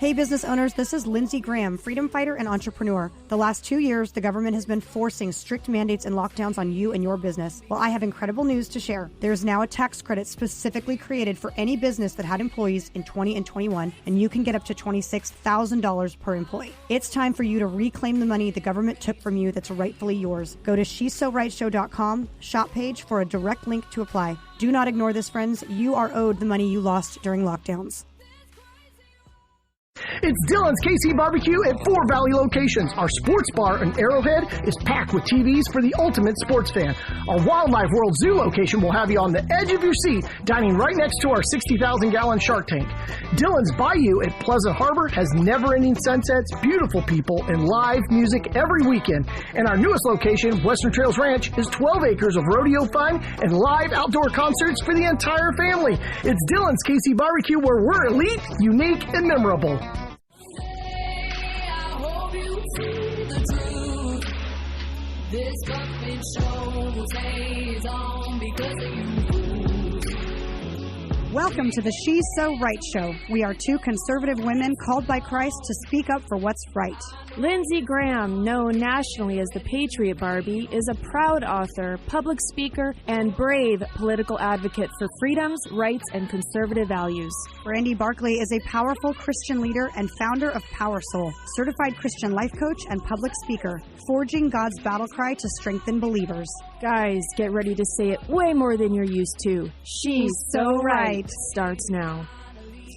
Hey business owners, this is Lindsey Graham, freedom fighter and entrepreneur. The last 2 years, the government has been forcing strict mandates and lockdowns on you and your business. Well, I have incredible news to share. There's now a tax credit specifically created for any business that had employees in 20 and 21, and you can get up to $26,000 per employee. It's time for you to reclaim the money the government took from you that's rightfully yours. Go to SheSoRightShow.com, shop page for a direct link to apply. Do not ignore this, friends. You are owed the money you lost during lockdowns. It's Dylan's KC Barbecue at 4 Valley locations. Our sports bar in Arrowhead is packed with TVs for the ultimate sports fan. Our Wildlife World Zoo location will have you on the edge of your seat, dining right next to our 60,000-gallon shark tank. Dylan's Bayou at Pleasant Harbor has never-ending sunsets, beautiful people, and live music every weekend. And our newest location, Western Trails Ranch, is 12 acres of rodeo fun and live outdoor concerts for the entire family. It's Dylan's KC Barbecue, where we're elite, unique, and memorable. This fucking show stays on because of you. Welcome to the She's So Right Show. We are two conservative women called by Christ to speak up for what's right. Lindsey Graham, known nationally as the Patriot Barbie, is a proud author, public speaker, and brave political advocate for freedoms, rights, and conservative values. Brandy Barkley is a powerful Christian leader and founder of Power Soul, certified Christian life coach and public speaker, forging God's battle cry to strengthen believers. Guys, get ready to say it way more than you're used to. She's so right. Starts now.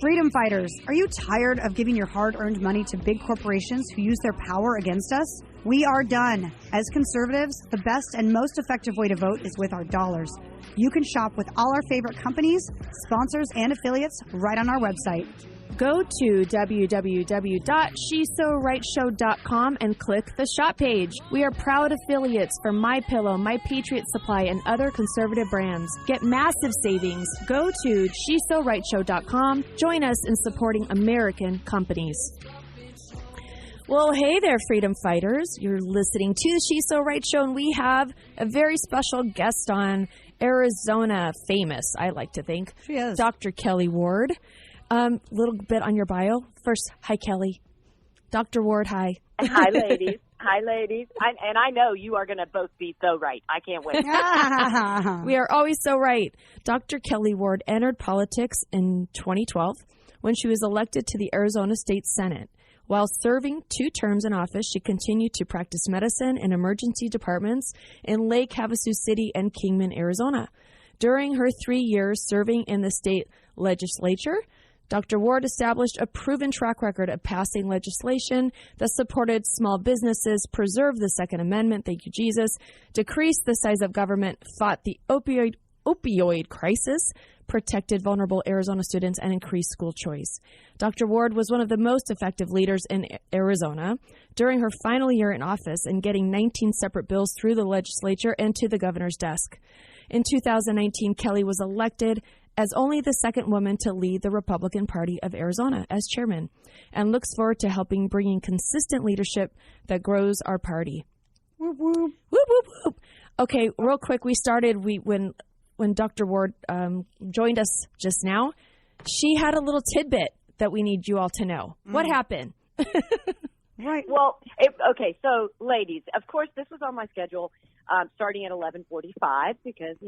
Freedom fighters, are you tired of giving your hard-earned money to big corporations who use their power against us? We are done. As conservatives, the best and most effective way to vote is with our dollars. You can shop with all our favorite companies, sponsors, and affiliates right on our website. Go to www.shesorightshow.com and click the shop page. We are proud affiliates for MyPillow, My Patriot Supply, and other conservative brands. Get massive savings. Go to shesorightshow.com. Join us in supporting American companies. Well, hey there, freedom fighters. You're listening to the She's So Right Show, and we have a very special guest on, Arizona famous, I like to think. She is. Dr. Kelli Ward. Little bit on your bio. First, hi, Kelli. Dr. Ward, hi. Hi, ladies. Hi, ladies. And I know you are going to both be so right. I can't wait. We are always so right. Dr. Kelli Ward entered politics in 2012 when she was elected to the Arizona State Senate. While serving 2 terms in office, she continued to practice medicine in emergency departments in Lake Havasu City and Kingman, Arizona. During her 3 years serving in the state legislature, Dr. Ward established a proven track record of passing legislation that supported small businesses, preserved the Second Amendment, thank you, Jesus, decreased the size of government, fought the opioid crisis, protected vulnerable Arizona students, and increased school choice. Dr. Ward was one of the most effective leaders in Arizona during her final year in office in getting 19 separate bills through the legislature and to the governor's desk. In 2019, Kelli was elected as only the second woman to lead the Republican Party of Arizona as chairman, and looks forward to helping bringing consistent leadership that grows our party. Whoop, whoop. Whoop, whoop, whoop. Okay, real quick, we started, when Dr. Ward joined us just now, she had a little tidbit that we need you all to know. What happened? Right. Well, okay, so ladies, of course, this was on my schedule starting at 11:45 because,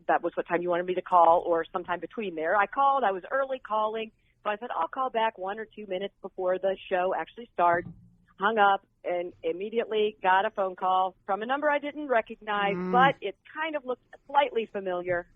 that was what time you wanted me to call or sometime between there. I called. I was early calling. So I said, I'll call back 1 or 2 minutes before the show actually starts. Hung up and immediately got a phone call from a number I didn't recognize, but it kind of looked slightly familiar.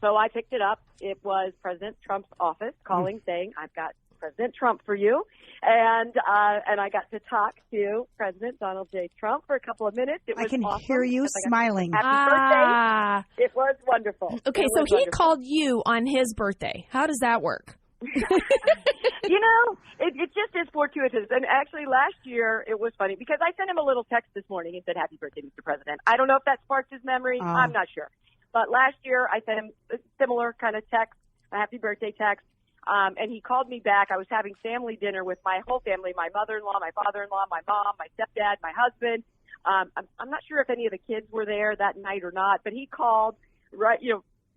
So I picked it up. It was President Trump's office calling saying, I've got President Trump for you. And I got to talk to President Donald J. Trump for a couple of minutes. It was I can awesome hear you smiling. Happy birthday. It was wonderful. Okay, so he called you on his birthday. How does that work? It just is fortuitous. And actually last year it was funny because I sent him a little text this morning and said, happy birthday, Mr. President. I don't know if that sparked his memory. I'm not sure. But last year I sent him a similar kind of text, a happy birthday text. And he called me back. I was having family dinner with my whole family, my mother-in-law, my father-in-law, my mom, my stepdad, my husband. I'm not sure if any of the kids were there that night or not, but he called right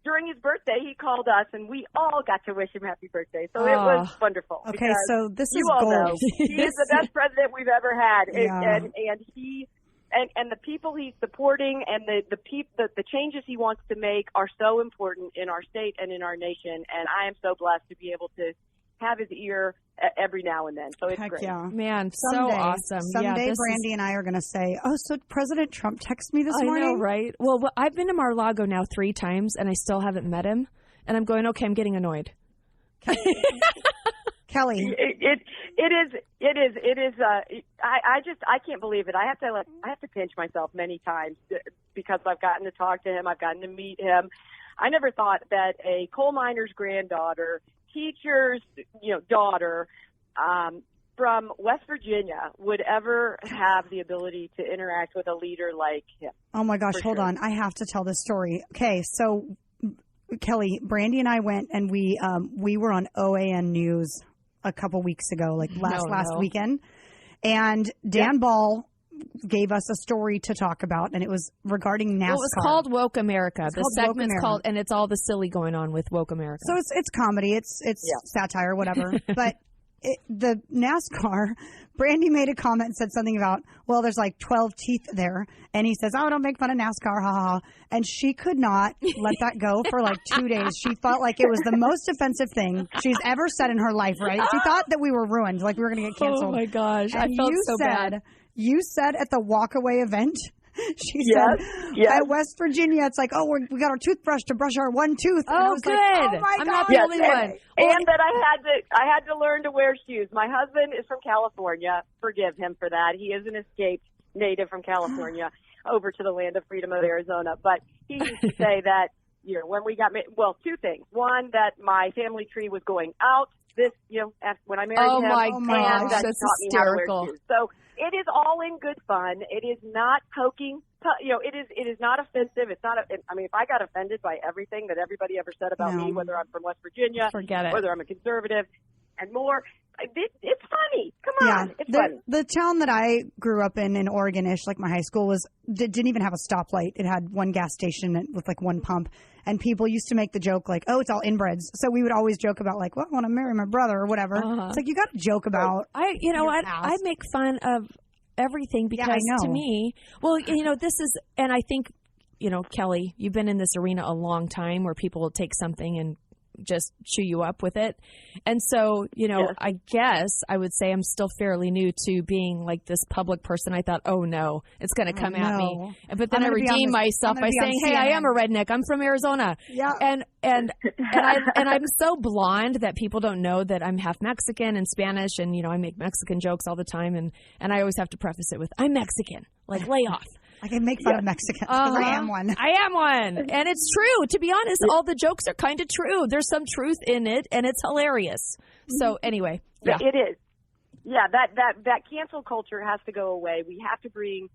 during his birthday, he called us, and we all got to wish him happy birthday. So it was wonderful. Okay, so this is all gold. know he is the best president we've ever had, Yeah. and the people he's supporting and the changes he wants to make are so important in our state and in our nation. And I am so blessed to be able to have his ear every now and then. So it's great. Yeah. Man, Someday, so awesome. Someday Brandy and I are going to say, oh, so President Trump texted me this morning? I know, right? Well, I've been to Mar-a-Lago now 3 times, and I still haven't met him. And I'm going, okay, I'm getting annoyed. Kelly. It is. I can't believe it. I have to pinch myself many times because I've gotten to talk to him. I've gotten to meet him. I never thought that a coal miner's granddaughter, teacher's, daughter, from West Virginia would ever have the ability to interact with a leader like him. Oh my gosh, hold on. I have to tell this story. Okay, so Kelly, Brandy and I went and we were on OAN News a couple weeks ago, like last weekend. And Dan Ball gave us a story to talk about, and it was regarding NASCAR. Well, it was called Woke America. The segment's called, and it's all the silly going on with Woke America. So it's comedy, it's satire, whatever. But the NASCAR, Brandy made a comment and said something about, well, there's like 12 teeth there. And he says, oh, don't make fun of NASCAR, ha ha ha. And she could not let that go for like 2 days. She felt like it was the most offensive thing she's ever said in her life, right? She thought that we were ruined, like we were going to get canceled. Oh my gosh, and I felt so bad. You said at the walkaway event, she said, at West Virginia, it's like, oh, we got our toothbrush to brush our one tooth. And I was good. Like, oh my I'm God. not the only one. And that I had to learn to wear shoes. My husband is from California. Forgive him for that. He is an escaped native from California over to the land of freedom of Arizona. But he used to say that, when we got married, well, 2 things. One, that my family tree was going out when I married him. Oh my gosh, that that's taught me how to wear hysterical. shoes. So it is all in good fun. It is not poking. It is not offensive. It's not. If I got offended by everything that everybody ever said about me, whether I'm from West Virginia, forget it. Whether I'm a conservative, and more, it's funny. Come on, it's funny. The town that I grew up in Oregon-ish, like my high school, didn't even have a stoplight. It had one gas station with like one pump. And people used to make the joke like, oh, it's all inbreds. So we would always joke about like, well, I want to marry my brother or whatever. It's like, you got to joke about. I make fun of everything because to me, this is, and I think, Kelly, you've been in this arena a long time where people will take something and just chew you up with it. And so, I guess I would say I'm still fairly new to being like this public person. I thought, oh no, it's going to come at me. But then I redeemed myself by saying, hey, I am a redneck. I'm from Arizona. Yeah. And I'm so blonde that people don't know that I'm half Mexican and Spanish. And, I make Mexican jokes all the time. And I always have to preface it with, I'm Mexican. Like, lay off. I can make fun of Mexicans because I am one. I am one. And it's true. To be honest, all the jokes are kind of true. There's some truth in it, and it's hilarious. So anyway. Yeah. It is. Yeah, that cancel culture has to go away. We have to bring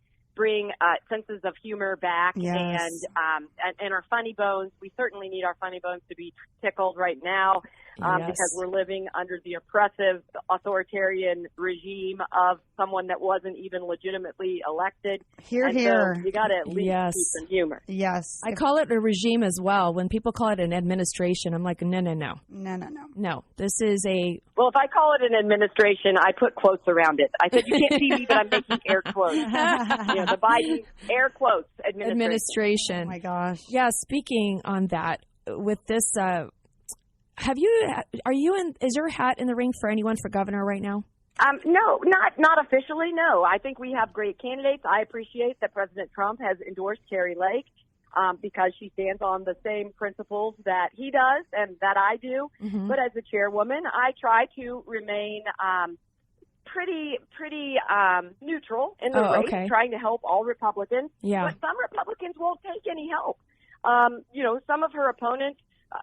senses of humor back and our funny bones. We certainly need our funny bones to be tickled right now because we're living under the oppressive authoritarian regime of someone that wasn't even legitimately elected. Here. So you got to at least keep some humor. Yes. I call it a regime as well. When people call it an administration, I'm like, no. No, this is a... Well, if I call it an administration, I put quotes around it. I said, you can't see me, but I'm making air quotes. The Biden air quotes administration. Oh my gosh. Yeah. Speaking on that, with this, is your hat in the ring for anyone for governor right now? No, not officially. No, I think we have great candidates. I appreciate that President Trump has endorsed Kari Lake because she stands on the same principles that he does and that I do. Mm-hmm. But as a chairwoman, I try to remain pretty neutral in the race, trying to help all Republicans. Yeah. But some Republicans won't take any help. Some of her opponents,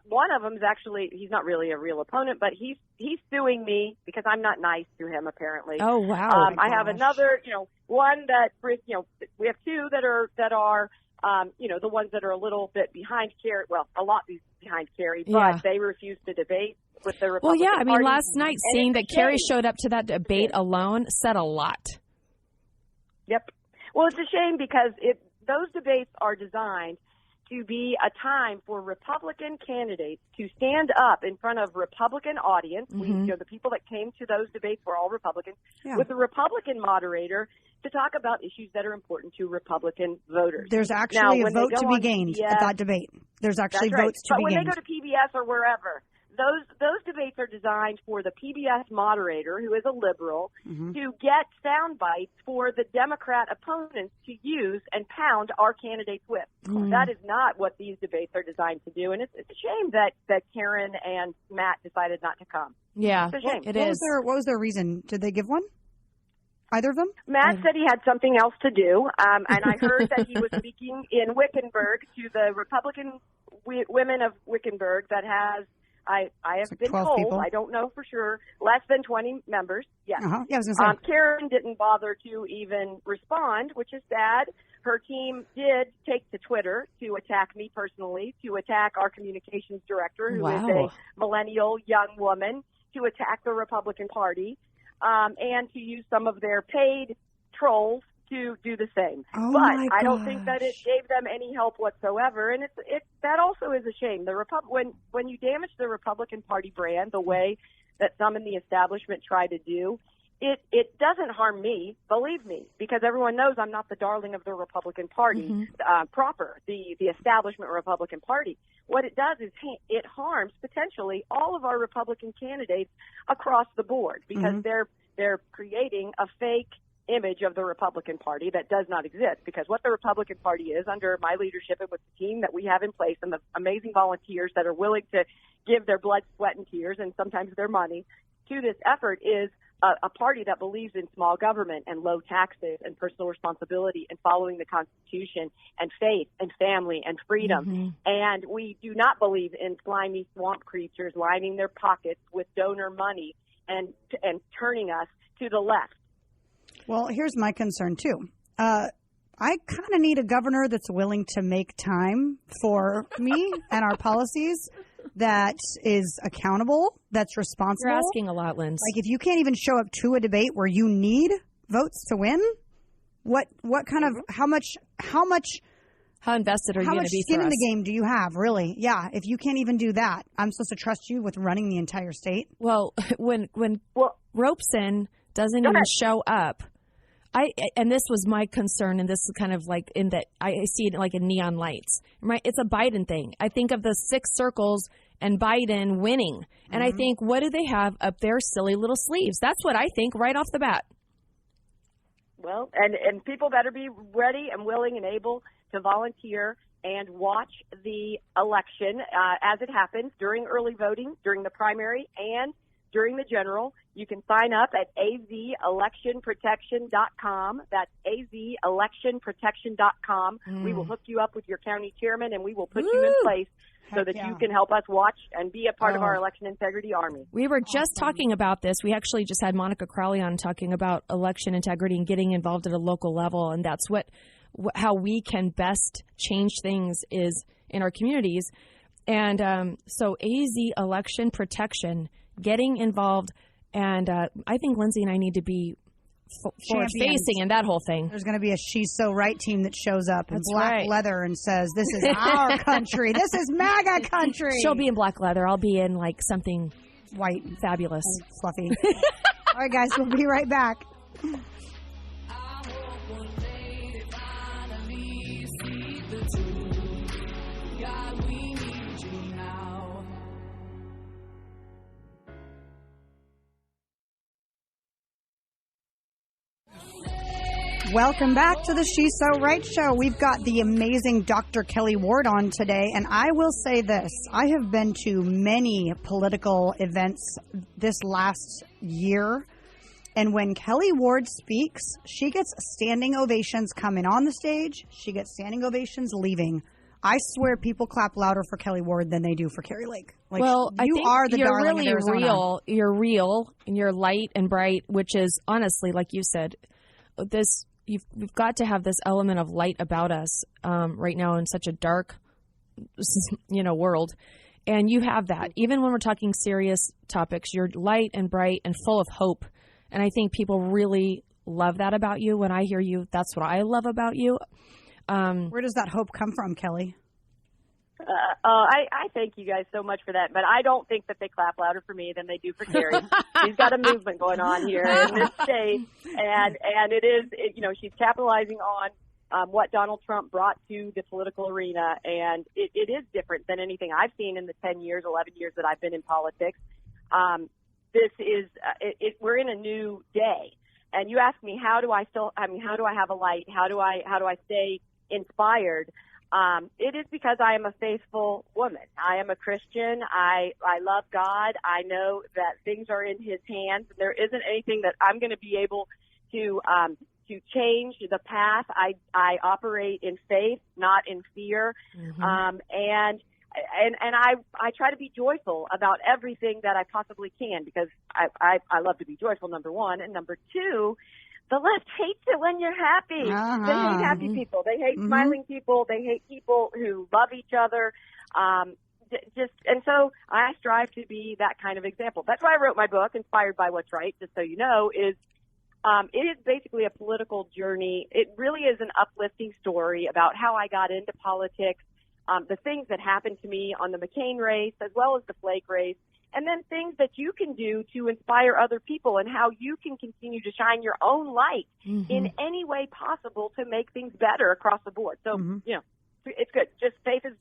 one of them is actually, he's not really a real opponent, but he's suing me because I'm not nice to him, apparently. Oh, wow. I have another, one that, we have 2 that are the ones that are a little bit behind Kari, well, a lot behind Kari, but they refuse to debate with the Republican Party. Well, last night seeing that Kari showed up to that debate alone said a lot. Yep. Well, it's a shame because those debates are designed to be a time for Republican candidates to stand up in front of Republican audience. The people that came to those debates were all Republicans, with a Republican moderator to talk about issues that are important to Republican voters. There's actually a vote to be gained at that debate. There's actually votes to be gained. But when they go to PBS or wherever, those debates are designed for the PBS moderator, who is a liberal, to get sound bites for the Democrat opponents to use and pound our candidates with. That is not what these debates are designed to do, and it's a shame that Karen and Matt decided not to come. Yeah, it's a shame. It is. What was their reason? Did they give one? Either of them? Matt said he had something else to do, and I heard that he was speaking in Wickenburg to the Republican women of Wickenburg that has, I have been told, people. I don't know for sure, less than 20 members. Yes. Yeah, I was going to say. Karen didn't bother to even respond, which is sad. Her team did take to Twitter to attack me personally, to attack our communications director, who is a millennial young woman, to attack the Republican Party. And to use some of their paid trolls to do the same. But I don't think that it gave them any help whatsoever, and that also is a shame. When you damage the Republican Party brand the way that some in the establishment try to do, it doesn't harm me, believe me, because everyone knows I'm not the darling of the Republican Party proper, the establishment Republican Party. What it does is it harms potentially all of our Republican candidates across the board, because they're creating a fake image of the Republican Party that does not exist. Because what the Republican Party is, under my leadership and with the team that we have in place and the amazing volunteers that are willing to give their blood, sweat, and tears, and sometimes their money to this effort, is a party that believes in small government and low taxes and personal responsibility and following the Constitution and faith and family and freedom. And we do not believe in slimy swamp creatures lining their pockets with donor money and turning us to the left. Well, here's my concern, too. I kind of need a governor that's willing to make time for me and our policies, that is accountable, that's responsible. You're asking a lot, Linz. Like, if you can't even show up to a debate where you need votes to win, what kind of, how invested are you going to be for us? How much skin in the game do you have, really? Yeah, if you can't even do that, I'm supposed to trust you with running the entire state? Well, when Robeson doesn't even show up, and this was my concern, and this is kind of like in that I see it like in neon lights, right? It's a Biden thing. I think of the 6 circles and Biden winning, and I think, what do they have up their silly little sleeves? That's what I think right off the bat. Well, and people better be ready and willing and able to volunteer and watch the election as it happens during early voting, during the primary, and during the general. You can sign up at azelectionprotection.com. That's azelectionprotection.com. We will hook you up with your county chairman, and we will put you in place so that you can help us watch and be a part of our election integrity army. We were just talking about this. We actually just had Monica Crowley on talking about election integrity and getting involved at a local level, and that's how we can best change things is in our communities. And so AZ Election Protection, getting involved, and I think Lindsay and I need to be forward-facing in that whole thing. There's going to be a She's So Right team that shows up in black leather and says, this is our country. This is MAGA country. She'll be in black leather. I'll be in like something white, fabulous, and fluffy. All right, guys, we'll be right back. Welcome back to the She's So Right show. We've got the amazing Dr. Kelli Ward on today, and I will say this. I have been to many political events this last year, and when Kelli Ward speaks, she gets standing ovations coming on the stage. She gets standing ovations leaving. I swear people clap louder for Kelli Ward than they do for Carrie Lake. Like, well, I think are the you're darling really of Arizona. real. You're real, and you're light and bright, which is honestly, like you said, we've got to have this element of light about us right now in such a dark, world. And you have that. Even when we're talking serious topics, you're light and bright and full of hope. And I think people really love that about you. When I hear you, that's what I love about you. Where does that hope come from, Kelli? I thank you guys so much for that, but I don't think that they clap louder for me than they do for Carrie. She's got a movement going on here in this state, and she's capitalizing on what Donald Trump brought to the political arena, and it is different than anything I've seen in the 10 years, 11 years that I've been in politics. We're in a new day, and you ask me, how do I have a light? How do I stay inspired? It is because I am a faithful woman. I am a Christian. I love God. I know that things are in His hands. There isn't anything that I'm going to be able to change the path. I operate in faith, not in fear. Mm-hmm. And I try to be joyful about everything that I possibly can, because I love to be joyful, number one. And number two, the left hates it when you're happy. Uh-huh. They hate happy people. They hate smiling people. They hate people who love each other. And so I strive to be that kind of example. That's why I wrote my book, Inspired by What's Right, just so you know, it is basically a political journey. It really is an uplifting story about how I got into politics, the things that happened to me on the McCain race as well as the Flake race, and then things that you can do to inspire other people and how you can continue to shine your own light in any way possible to make things better across the board. So, it's good. Just faith and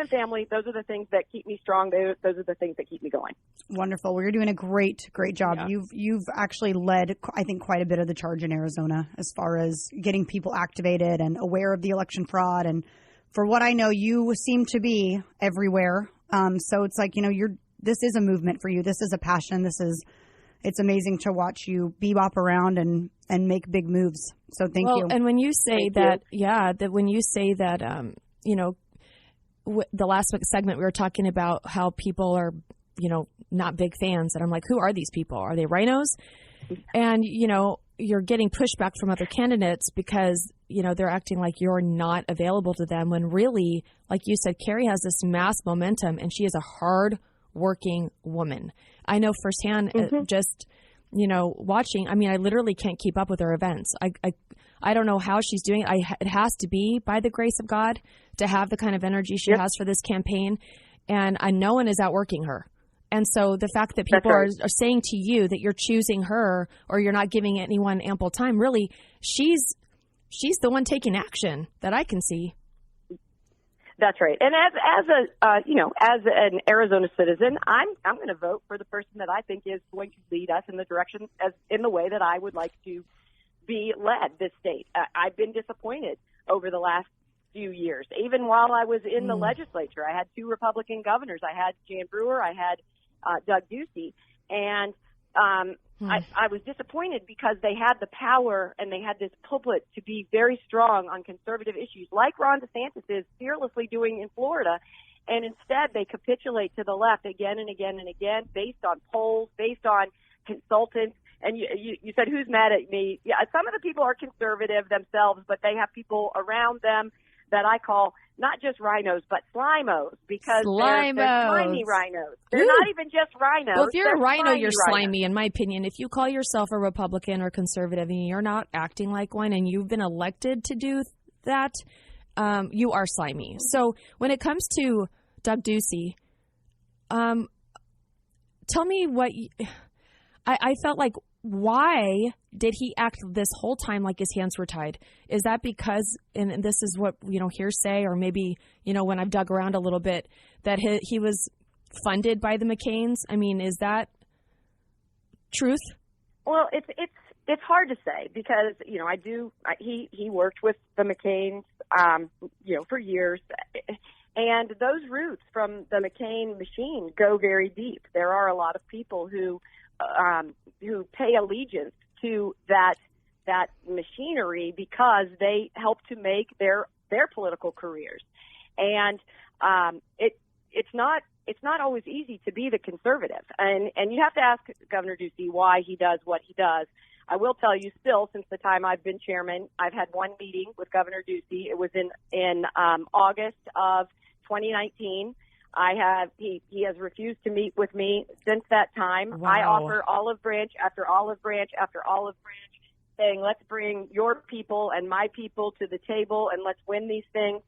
family. Those are the things that keep me strong. Those are the things that keep me going. Wonderful. Well, you're doing a great job. Yeah. You've actually led, I think, quite a bit of the charge in Arizona as far as getting people activated and aware of the election fraud. And for what I know, you seem to be everywhere. So it's like, this is a movement for you. This is a passion. It's amazing to watch you bebop around and make big moves. So thank you. And when you say the last segment we were talking about how people are, not big fans. And I'm like, who are these people? Are they rhinos? And, you're getting pushback from other candidates because, they're acting like you're not available to them when really, like you said, Carrie has this mass momentum and she is a hard-working woman. I know firsthand, just, watching. I mean, I literally can't keep up with her events. I don't know how she's doing it. It has to be by the grace of God to have the kind of energy she has for this campaign. And no one is outworking her. And so the fact that people are saying to you that you're choosing her or you're not giving anyone ample time, really, she's the one taking action that I can see. That's right. And as an Arizona citizen, I'm going to vote for the person that I think is going to lead us in the direction in the way that I would like to be led this state. I've been disappointed over the last few years. Even while I was in the legislature, I had 2 Republican governors. I had Jan Brewer. I had Doug Ducey. And I was disappointed because they had the power and they had this pulpit to be very strong on conservative issues, like Ron DeSantis is fearlessly doing in Florida. And instead, they capitulate to the left again and again and again, based on polls, based on consultants. And you said, who's mad at me? Yeah, some of the people are conservative themselves, but they have people around them that I call not just rhinos, but slimos, because they're slimy rhinos. They're not even just rhinos. Well, if you're a rhino, you're slimy, in my opinion. If you call yourself a Republican or conservative and you're not acting like one and you've been elected to do that, you are slimy. So when it comes to Doug Ducey, tell me what I felt like. Why did he act this whole time like his hands were tied? Is that because, and this is what, hearsay, or maybe, when I've dug around a little bit, that he was funded by the McCains? I mean, is that truth? Well, it's hard to say because, he worked with the McCains, for years. And those roots from the McCain machine go very deep. There are a lot of people who pay allegiance to that machinery because they help to make their political careers. And it's not always easy to be the conservative. And you have to ask Governor Ducey why he does what he does. I will tell you, still, since the time I've been chairman, I've had one meeting with Governor Ducey. It was in August of 2019. He has refused to meet with me since that time. Wow. I offer olive branch after olive branch after olive branch, saying, let's bring your people and my people to the table and let's win these things.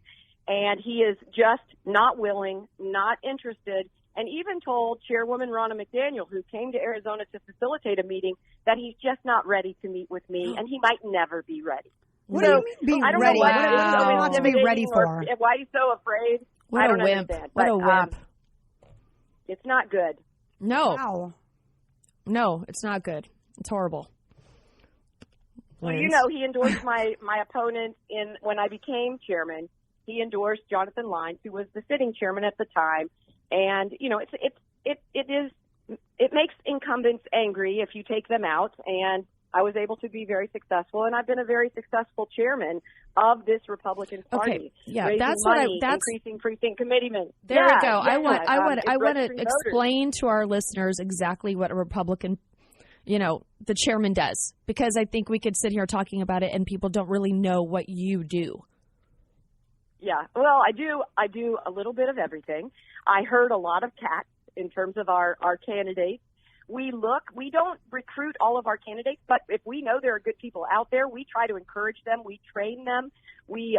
and he is just not willing, not interested, and even told Chairwoman Ronna McDaniel, who came to Arizona to facilitate a meeting, that he's just not ready to meet with me, and he might never be ready. What do you mean be ready? What not to be ready for? Why he's so afraid? I don't understand. What a wimp. It's not good. No. Wow. No, it's not good. It's horrible. Well, you know, he endorsed my opponent when I became chairman. He endorsed Jonathan Lyons, who was the sitting chairman at the time. And, you know, it makes incumbents angry if you take them out. And I was able to be very successful, and I've been a very successful chairman of this Republican Party. Okay, yeah, raising increasing precinct committeemen. There we go. I want to explain to our listeners exactly what a Republican, you know, the chairman does, because I think we could sit here talking about it and people don't really know what you do. Yeah, well, I do a little bit of everything. I herd a lot of cats in terms of our candidates. We don't recruit all of our candidates, but if we know there are good people out there, we try to encourage them. We train them. We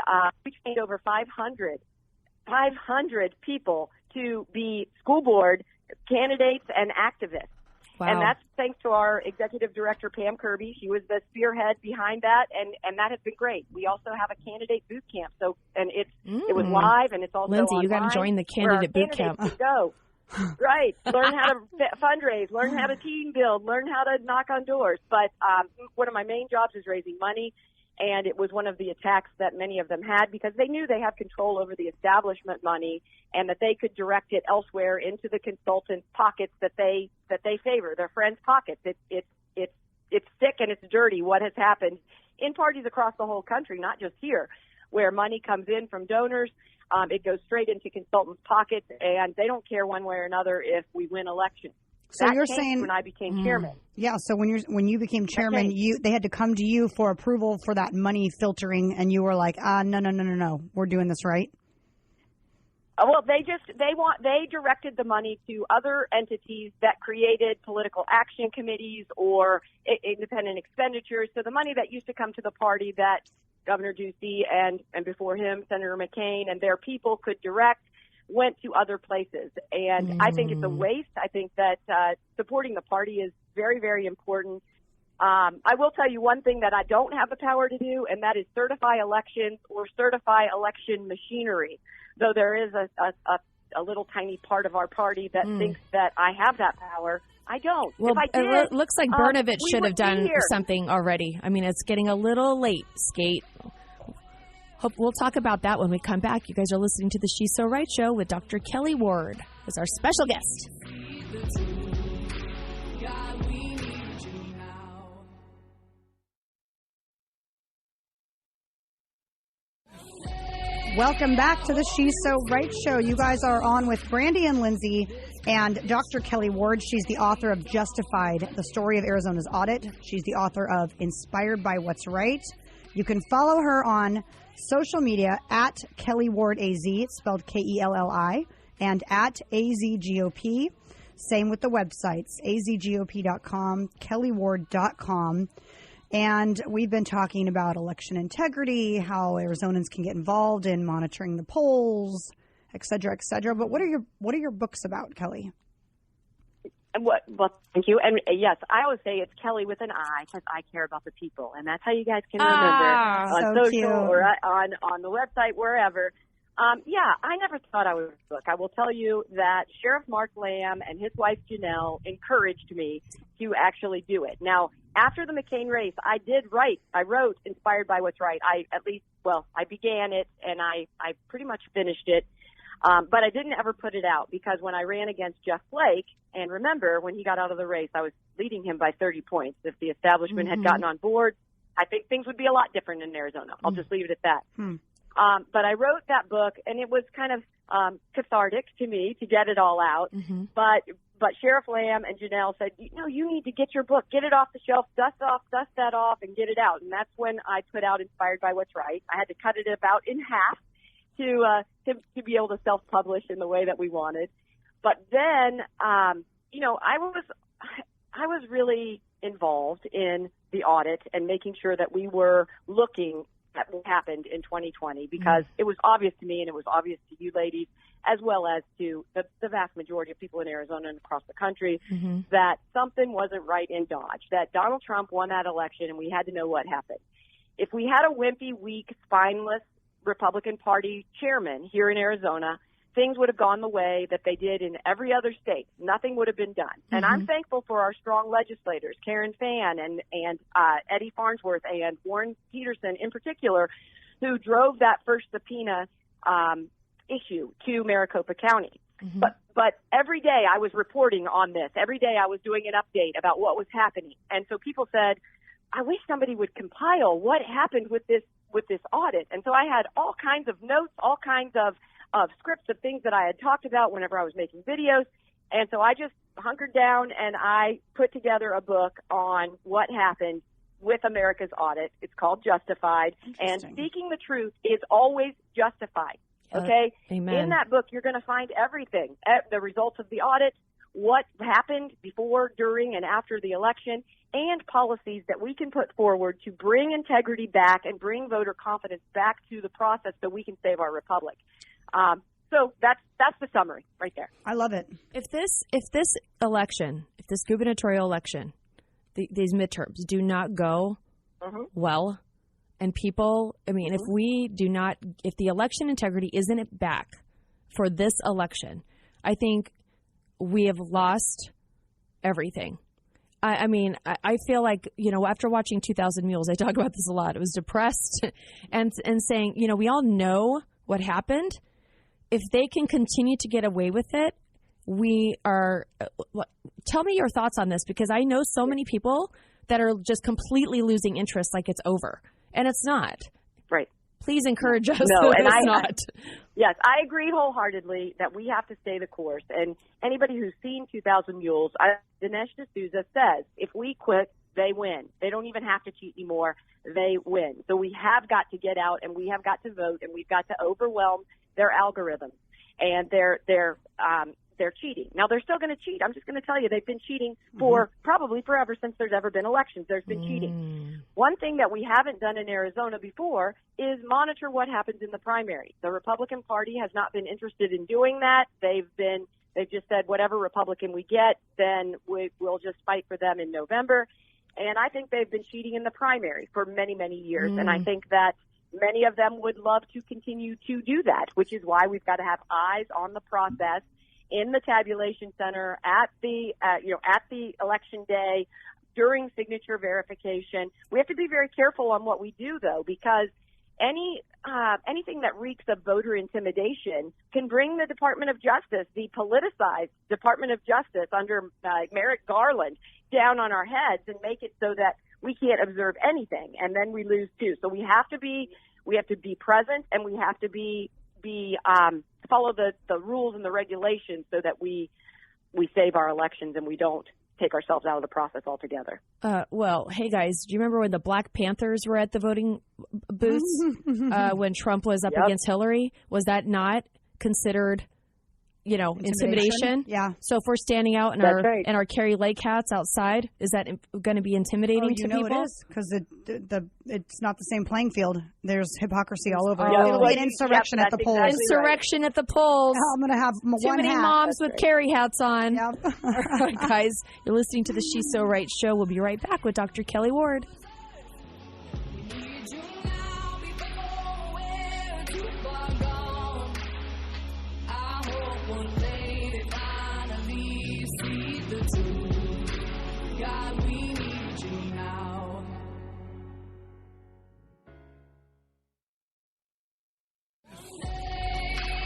trained over 500 people to be school board candidates and activists. Wow. And that's thanks to our executive director, Pam Kirby. She was the spearhead behind that, and that has been great. We also have a candidate boot camp. It was live, and it's also Lindsay, online, you got to join the candidate boot camp. Go. Right. Learn how to fundraise, learn how to team build, learn how to knock on doors. But one of my main jobs is raising money, and it was one of the attacks that many of them had because they knew they have control over the establishment money and that they could direct it elsewhere into the consultants' pockets that they favor, their friends' pockets. It's sick and it's dirty what has happened in parties across the whole country, not just here, where money comes in from donors. It goes straight into consultants' pockets, and they don't care one way or another if we win elections. So that you're changed saying when I became chairman. Yeah. So when you became chairman, they had to come to you for approval for that money filtering, and you were like, no, we're doing this right. Well, they directed the money to other entities that created political action committees or independent expenditures. So the money that used to come to the party that Governor Ducey and before him, Senator McCain and their people could direct went to other places. And I think it's a waste. I think that supporting the party is very, very important. I will tell you one thing that I don't have the power to do, and that is certify elections or certify election machinery. Though there is a little tiny part of our party that thinks that I have that power. I don't. Well, if I did, it looks like Brnovich should have done something already. I mean, it's getting a little late, Skate. We'll talk about that when we come back. You guys are listening to the She's So Right show with Dr. Kelli Ward as our special guest. Welcome back to the She's So Right show. You guys are on with Brandy and Lindsay and Dr. Kelli Ward. She's the author of Justified, the story of Arizona's audit. She's the author of Inspired by What's Right. You can follow her on social media at Kelli Ward AZ, it's spelled Kelli, and at AZGOP. Same with the websites, azgop.com, kelliward.com. And we've been talking about election integrity, how Arizonans can get involved in monitoring the polls, et cetera, et cetera. But what are your books about, Kelli? Well, thank you. And yes, I always say it's Kelli with an I because I care about the people, and that's how you guys can remember on so social cute. or on the website, wherever. Yeah, I never thought I would write a book. I will tell you that Sheriff Mark Lamb and his wife Janelle encouraged me to actually do it. Now, after the McCain race, I wrote Inspired by What's Right. I began it and I pretty much finished it. But I didn't ever put it out because when I ran against Jeff Flake, and remember when he got out of the race, I was leading him by 30 points. If the establishment had gotten on board, I think things would be a lot different in Arizona. I'll just leave it at that. But I wrote that book, and it was kind of cathartic to me to get it all out. But Sheriff Lamb and Janelle said, you need to get your book, get it off the shelf, dust that off, and get it out. And that's when I put out Inspired by What's Right. I had to cut it about in half to be able to self-publish in the way that we wanted. But then, I was really involved in the audit and making sure that we were looking at what happened in 2020 because it was obvious to me and it was obvious to you ladies as well as to the vast majority of people in Arizona and across the country that something wasn't right in Dodge, that Donald Trump won that election and we had to know what happened. If we had a wimpy, weak, spineless Republican Party chairman here in Arizona, things would have gone the way that they did in every other state. Nothing would have been done. And I'm thankful for our strong legislators, Karen Fann and Eddie Farnsworth and Warren Peterson in particular, who drove that first subpoena issue to Maricopa County. But every day I was reporting on this. Every day I was doing an update about what was happening. And so people said, I wish somebody would compile what happened with this audit. And so I had all kinds of notes, all kinds of scripts of things that I had talked about whenever I was making videos. And so I just hunkered down and I put together a book on what happened with America's audit. It's called Justified. And Seeking the Truth is always justified. Okay? Amen. In that book, you're going to find everything, the results of the audit, what happened before, during, and after the election, and policies that we can put forward to bring integrity back and bring voter confidence back to the process so we can save our republic. So that's the summary right there. I love it. If this election, if this gubernatorial election, these midterms do not go well, and people, I mean, if the election integrity isn't back for this election, I think we have lost everything. I mean, I feel like, after watching 2,000 Mules, I talk about this a lot. I was depressed and saying, we all know what happened. If they can continue to get away with it, we are tell me your thoughts on this, because I know so many people that are just completely losing interest like it's over. And it's not. Right. Please encourage us. No, and it's not. Yes, I agree wholeheartedly that we have to stay the course. And anybody who's seen 2,000 Mules, Dinesh D'Souza says, if we quit, they win. They don't even have to cheat anymore. They win. So we have got to get out and we have got to vote and we've got to overwhelm their algorithms and their cheating. Now, they're still going to cheat. I'm just going to tell you, they've been cheating for probably forever since there's ever been elections. There's been cheating. One thing that we haven't done in Arizona before is monitor what happens in the primary. The Republican Party has not been interested in doing that. They've just said whatever Republican we get, then we'll just fight for them in November. And I think they've been cheating in the primary for many, many years. And I think that many of them would love to continue to do that, which is why we've got to have eyes on the process in the tabulation center at the election day during signature verification. We have to be very careful on what we do, though, because anything that reeks of voter intimidation can bring the Department of Justice, the politicized Department of Justice under Merrick Garland, down on our heads and make it so that we can't observe anything, and then we lose too. So we have to be present, and we have to follow the rules and the regulations so that we save our elections and we don't take ourselves out of the process altogether. Well, hey guys, do you remember when the Black Panthers were at the voting booths when Trump was up against Hillary? Was that not considered, intimidation? Yeah. So if we're standing out in our Carrie Lake hats outside, is that going to be intimidating to people? It is, because it's not the same playing field. There's hypocrisy all over. Oh. It'll be an insurrection at the polls. Exactly Insurrection at the polls. I'm going to have too many moms with Carrie hats on. Yep. All right, guys, you're listening to the She's So Right show. We'll be right back with Dr. Kelli Ward.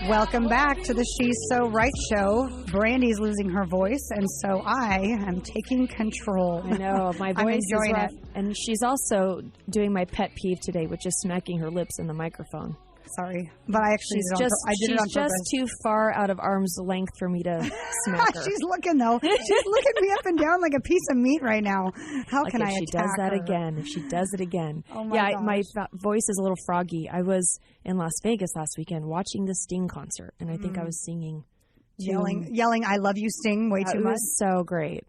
Welcome back to the She's So Right show. Brandy's losing her voice, and so I am taking control. I know, my voice is enjoying rough. it. And she's also doing my pet peeve today, which is smacking her lips in the microphone. Sorry, but I actually did it on purpose. She's just too far out of arm's length for me to smack her. She's looking, though. She's looking me up and down like a piece of meat right now. How can I attack her? If she does that again, if she does it again. Oh my gosh. My voice is a little froggy. I was in Las Vegas last weekend watching the Sting concert, and I think I was singing. Yelling, I love you, Sting, way too much. It was so great.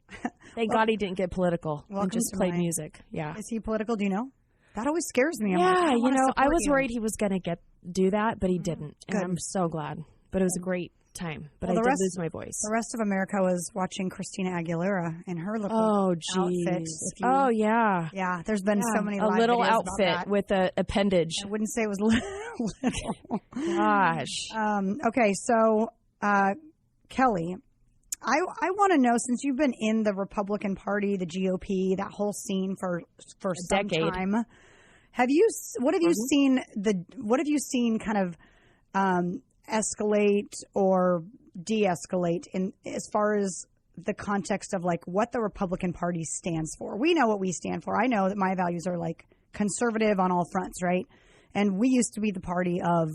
Thank God he didn't get political and just played music. Yeah. Is he political? Do you know? That always scares me. I was worried he was going to do that, but he didn't. And Good. I'm so glad. But it was a great time. But I did lose my voice. The rest of America was watching Christina Aguilera in her little outfit. Yeah. Yeah, there's been so many a live little videos outfit about that. with an appendage. I wouldn't say it was little. Gosh. Okay, so Kelly, I want to know, since you've been in the Republican Party, the GOP, that whole scene for some decade. time, what have you seen kind of escalate or de-escalate in as far as the context of like what the Republican Party stands for? We know what we stand for. I know that my values are like conservative on all fronts, right? And we used to be the party of,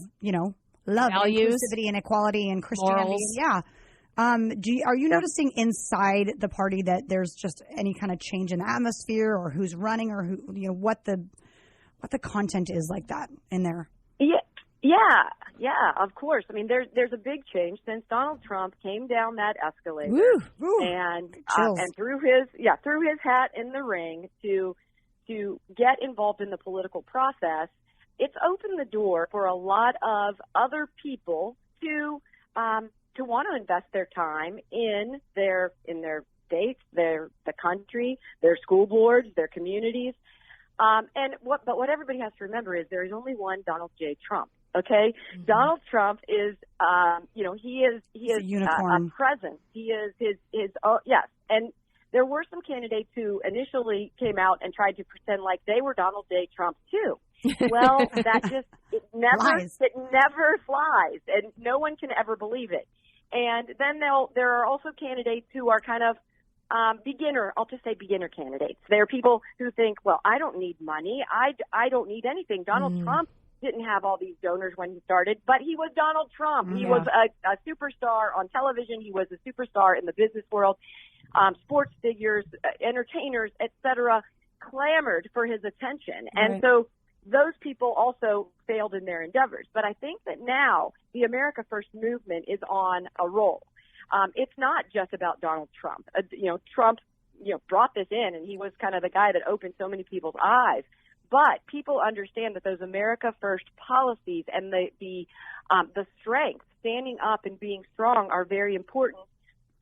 love, values, inclusivity, and equality, and Christianity. Morals. Yeah. Are you noticing inside the party that there's just any kind of change in the atmosphere, or who's running, or who, what the content is like that in there? Yeah, of course. I mean, there's a big change since Donald Trump came down that escalator and threw his hat in the ring to get involved in the political process. It's opened the door for a lot of other people to want to invest their time in their states, the country, their school boards, their communities. But what everybody has to remember is there is only one Donald J. Trump. Okay, mm-hmm. Donald Trump is, he is a unicorn. A presence. He is his yes. And there were some candidates who initially came out and tried to pretend like they were Donald J. Trump too. Well, it never flies, and no one can ever believe it. And then there are also candidates who are kind of I'll just say beginner candidates. They're people who think, well, I don't need money. I don't need anything. Donald Trump didn't have all these donors when he started, but he was Donald Trump. He was a superstar on television. He was a superstar in the business world. Sports figures, entertainers, etc., clamored for his attention. Right. And so those people also failed in their endeavors. But I think that now the America First movement is on a roll. It's not just about Donald Trump. Trump, brought this in, and he was kind of the guy that opened so many people's eyes. But people understand that those America First policies and the strength, standing up and being strong, are very important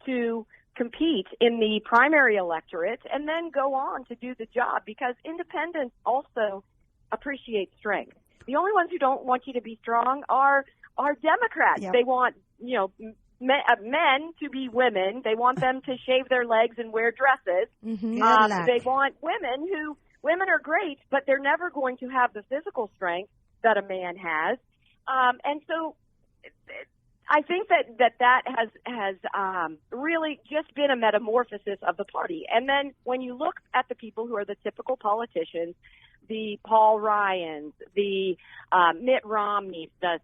to compete in the primary electorate and then go on to do the job, because independents also appreciate strength. The only ones who don't want you to be strong are Democrats. Yep. They want, men to be women. They want them to shave their legs and wear dresses. Mm-hmm. They want women are great, but they're never going to have the physical strength that a man has. And so I think that has really just been a metamorphosis of the party. And then when you look at the people who are the typical politicians, the Paul Ryans, the Mitt Romneys, the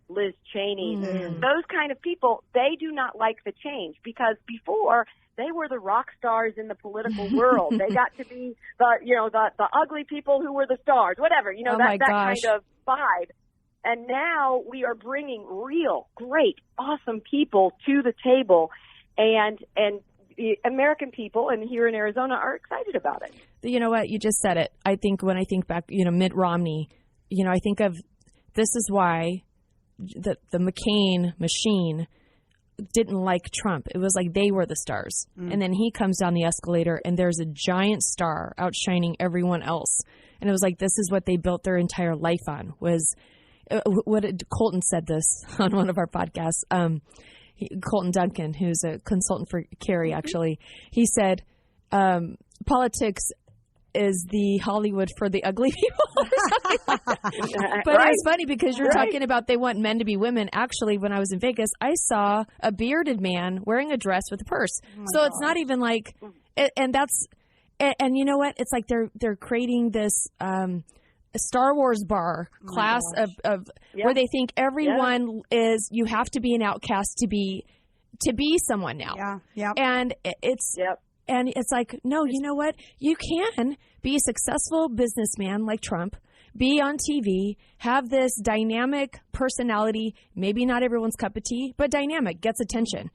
Liz Cheney, those kind of people, they do not like the change, because before they were the rock stars in the political world. They got to be the ugly people who were the stars, whatever, that kind of vibe. And now we are bringing real, great, awesome people to the table, and the American people, and here in Arizona, are excited about it. You know what? You just said it. I think when I think back, Mitt Romney, I think of, this is why the McCain machine didn't like Trump. It was like they were the stars. And then he comes down the escalator and there's a giant star outshining everyone else. And it was like, this is what they built their entire life on, was Colton said this on one of our podcasts. Colton Duncan, who's a consultant for Kerry, actually, he said, politics is the Hollywood for the ugly people or something like that. But right. It's funny because you're talking about they want men to be women. Actually, when I was in Vegas, I saw a bearded man wearing a dress with a purse. So it's not even like, and you know what? It's like they're creating this Star Wars bar class of where they think everyone is, you have to be an outcast to be someone now. Yeah. Yeah. And it's and it's like, no, you know what? You can be a successful businessman like Trump, be on TV, have this dynamic personality, maybe not everyone's cup of tea, but dynamic, gets attention.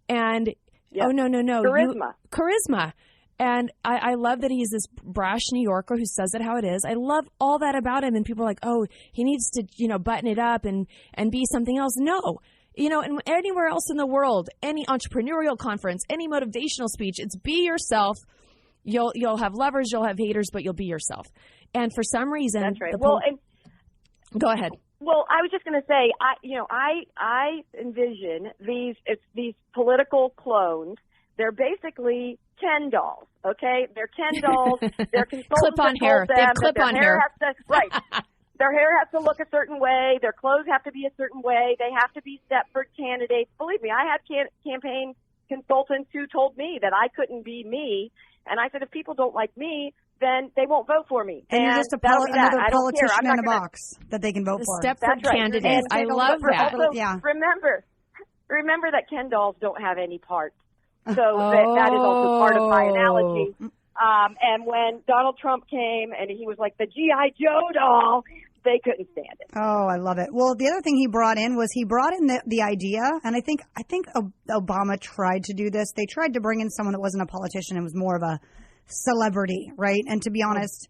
And no. Charisma. Charisma. And I love that he's this brash New Yorker who says it how it is. I love all that about him. And people are like, oh, he needs to, button it up and be something else. No. And anywhere else in the world, any entrepreneurial conference, any motivational speech, it's be yourself. You'll have lovers, you'll have haters, but you'll be yourself. And for some reason, that's right. Go ahead. Well, I was just going to say, I envision these political clones. They're basically Ken dolls, okay? They're Ken dolls. They're consultants. Clip-on hair. They have clip-on hair. Right. Their hair has to look a certain way. Their clothes have to be a certain way. They have to be Stepford candidates. Believe me, I had campaign consultants who told me that I couldn't be me. And I said, if people don't like me, then they won't vote for me. And you're just another politician in a box that they can vote for. Stepford candidate. I love that. Also, remember that Ken dolls don't have any parts. So that is also part of my analogy. And when Donald Trump came and he was like the G.I. Joe doll, they couldn't stand it. Oh, I love it. Well, the other thing he brought in the idea, and I think Obama tried to do this. They tried to bring in someone that wasn't a politician and was more of a celebrity, right? And to be honest,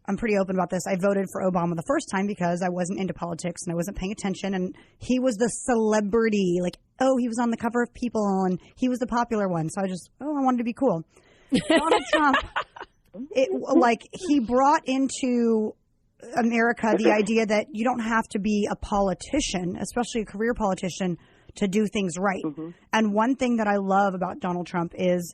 I'm pretty open about this. I voted for Obama the first time because I wasn't into politics and I wasn't paying attention. And he was the celebrity, he was on the cover of People and he was the popular one. So I wanted to be cool. Donald Trump, he brought into America the idea that you don't have to be a politician, especially a career politician, to do things right. Mm-hmm. And one thing that I love about Donald Trump is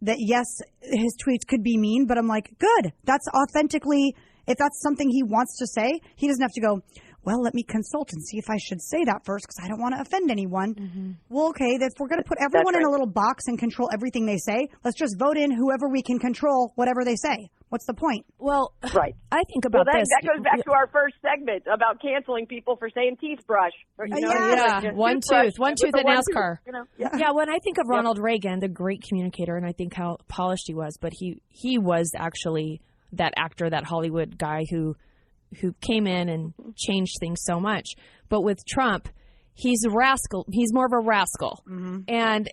that, yes, his tweets could be mean, but I'm like, good. That's authentically, if that's something he wants to say, he doesn't have to go, well, let me consult and see if I should say that first because I don't want to offend anyone. Mm-hmm. Well, okay, if we're going to put everyone in a little box and control everything they say, let's just vote in whoever we can control, whatever they say. What's the point? Well, right. I think about this. That goes back to our first segment about canceling people for saying teeth brush. One tooth at NASCAR. When I think of Ronald Reagan, the great communicator, and I think how polished he was, but he was actually that actor, that Hollywood guy who came in and changed things so much. But with Trump, he's a rascal. He's more of a rascal. Mm-hmm. And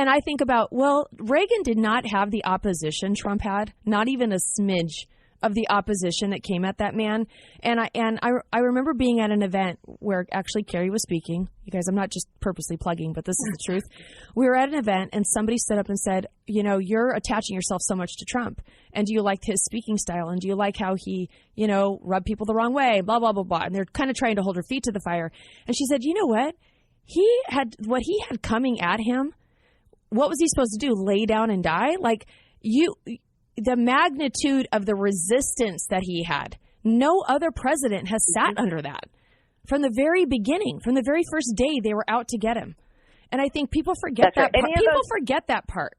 I think about, Reagan did not have the opposition Trump had, not even a smidge of the opposition that came at that man. And I remember being at an event where actually Carrie was speaking. You guys, I'm not just purposely plugging, but this is the truth. We were at an event and somebody stood up and said, you're attaching yourself so much to Trump. And do you like his speaking style? And do you like how he, rubbed people the wrong way? Blah, blah, blah, blah. And they're kind of trying to hold her feet to the fire. And she said, you know what? What he had coming at him, what was he supposed to do? Lay down and die? The magnitude of the resistance that he had, no other president has sat under that. From the very beginning, from the very first day, they were out to get him. And I think people forget that part. People forget that part.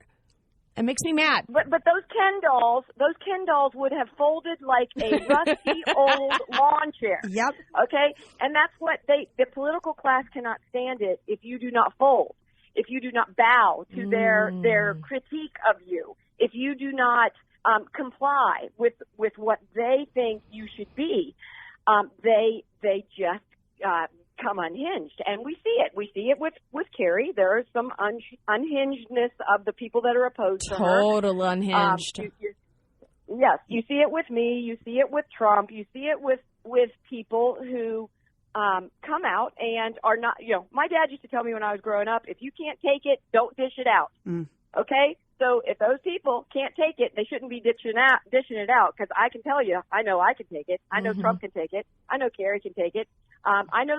It makes me mad. But those Ken dolls would have folded like a rusty old lawn chair. Yep. Okay? And that's what the political class cannot stand it if you do not fold, if you do not bow to their critique of you, if you do not comply with what they think you should be. They just come unhinged, and we see it. We see it with Carrie. There is some unhingedness of the people that are opposed to her. Total unhinged. Yes, you see it with me. You see it with Trump. You see it with people who come out and are not. My dad used to tell me when I was growing up, if you can't take it, don't dish it out. Mm. Okay. So if those people can't take it, they shouldn't be dishing it out, because I can tell you, I know I can take it. I know Trump can take it. I know Kerry can take it. I know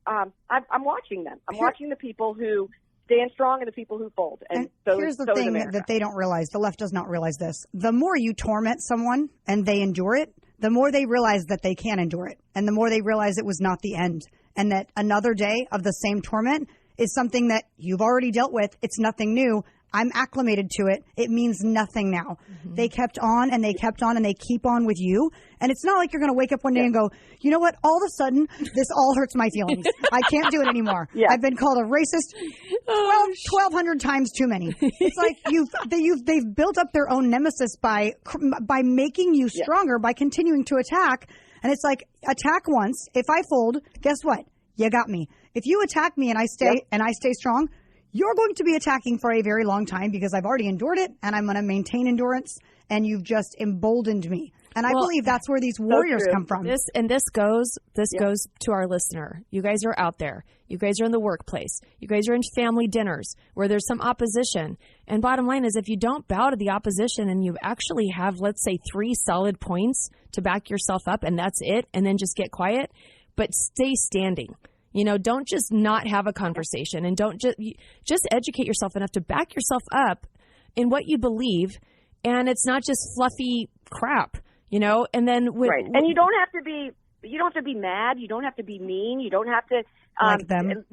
I'm watching them. I'm watching the people who stand strong and the people who fold. And so here's the thing that they don't realize. The left does not realize this. The more you torment someone and they endure it, the more they realize that they can endure it. And the more they realize it was not the end. And that another day of the same torment is something that you've already dealt with. It's nothing new. I'm acclimated to it. It means nothing now. Mm-hmm. They kept on and they kept on and they keep on with you. And it's not like you're going to wake up one day and go, you know what? All of a sudden, this all hurts my feelings. I can't do it anymore. Yeah. I've been called a racist 1,200 times too many. It's like they've built up their own nemesis by making you stronger, by continuing to attack. And it's like, attack once. If I fold, guess what? You got me. If you attack me and I stay strong, you're going to be attacking for a very long time because I've already endured it and I'm going to maintain endurance, and you've just emboldened me. And I believe that's where these warriors come from. This goes to our listener. You guys are out there. You guys are in the workplace. You guys are in family dinners where there's some opposition. And bottom line is, if you don't bow to the opposition and you actually have, let's say, 3 solid points to back yourself up, and that's it, and then just get quiet, but stay standing. Don't just not have a conversation, and don't just educate yourself enough to back yourself up in what you believe, and it's not just fluffy crap. And then right. And you don't have to be mad. You don't have to be mean. You don't have to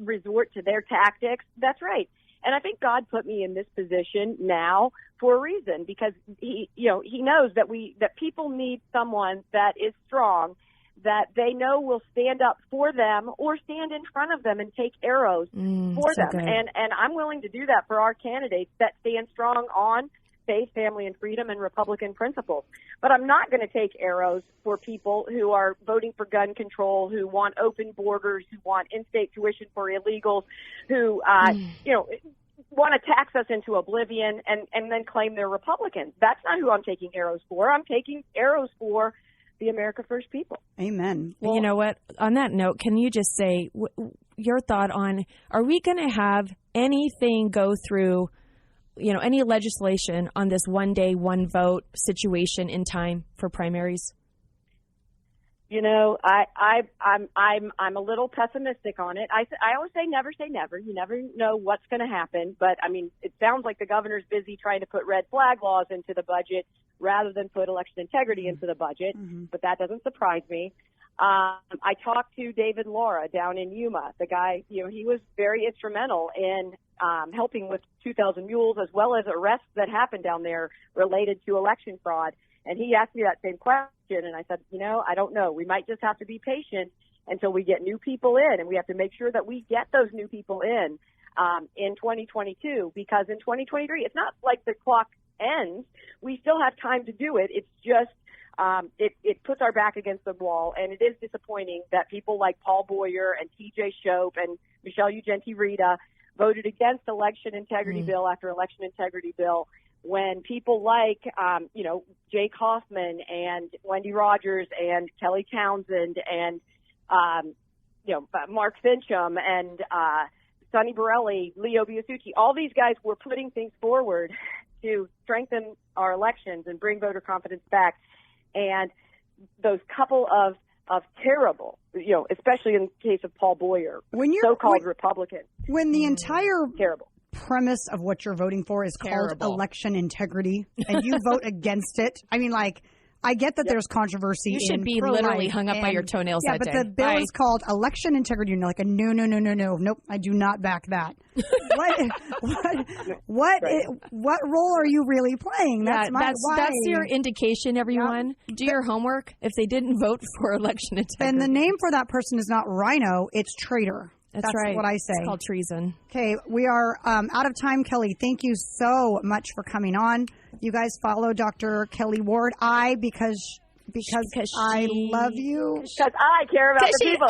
resort to their tactics. That's right. And I think God put me in this position now for a reason, because he knows that people need someone that is strong, that they know will stand up for them or stand in front of them and take arrows for them. Good. And I'm willing to do that for our candidates that stand strong on faith, family, and freedom, and Republican principles. But I'm not going to take arrows for people who are voting for gun control, who want open borders, who want in-state tuition for illegals, who, want to tax us into oblivion and then claim they're Republicans. That's not who I'm taking arrows for. I'm taking arrows for the America First people. Amen. Well, you know what? On that note, can you just say your thought on, are we going to have anything go through, any legislation on this one day, one vote situation in time for primaries? I'm a little pessimistic on it. I always say never say never. You never know what's going to happen. But I mean, it sounds like the governor's busy trying to put red flag laws into the budget rather than put election integrity into the budget. Mm-hmm. But that doesn't surprise me. I talked to David Laura down in Yuma. The guy, he was very instrumental in helping with 2,000 mules, as well as arrests that happened down there related to election fraud. And he asked me that same question, and I said, I don't know. We might just have to be patient until we get new people in, and we have to make sure that we get those new people in 2022, because in 2023, it's not like the clock ends. We still have time to do it. It's just it puts our back against the wall, and it is disappointing that people like Paul Boyer and T.J. Shope and Michelle Ugenti-Rita voted against election integrity bill after election integrity bill, when people like, Jake Hoffman and Wendy Rogers and Kelly Townsend and, Mark Fincham and Sonny Borelli, Leo Biasucci, all these guys were putting things forward to strengthen our elections and bring voter confidence back. And those couple of terrible, especially in the case of Paul Boyer, so-called Republicans. When the entire terrible premise of what you're voting for is called election integrity, and you vote against it, I mean, I get that there's controversy. You should be literally hung up by your toenails that day. Yeah, but the bill is called election integrity, and you're like, no, nope, I do not back that. What role are you really playing? That's your indication, everyone. Do your homework if they didn't vote for election integrity. And the name for that person is not Rhino, it's traitor. That's right. What I say. It's called treason. Okay, we are out of time, Kelli. Thank you so much for coming on. You guys follow Dr. Kelli Ward. Because I love you. Because I care about the people.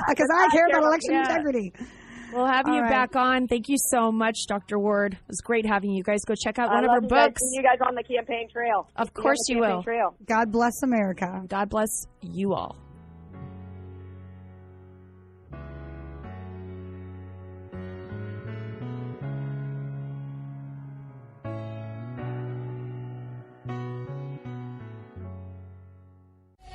Because I care about election integrity. We'll have you back on. Thank you so much, Dr. Ward. It was great having you. Guys go check out one of her books. You guys on the campaign trail. Of course you will. God bless America. God bless you all.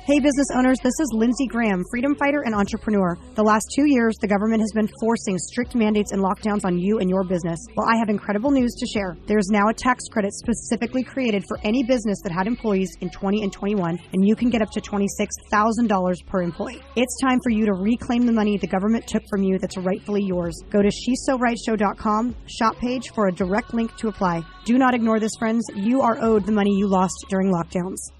Hey, business owners, this is Lindsey Graham, freedom fighter and entrepreneur. The last 2 years, the government has been forcing strict mandates and lockdowns on you and your business. Well, I have incredible news to share. There's now a tax credit specifically created for any business that had employees in 20 and 21, and you can get up to $26,000 per employee. It's time for you to reclaim the money the government took from you that's rightfully yours. Go to SheSoRightShow.com, shop page for a direct link to apply. Do not ignore this, friends. You are owed the money you lost during lockdowns.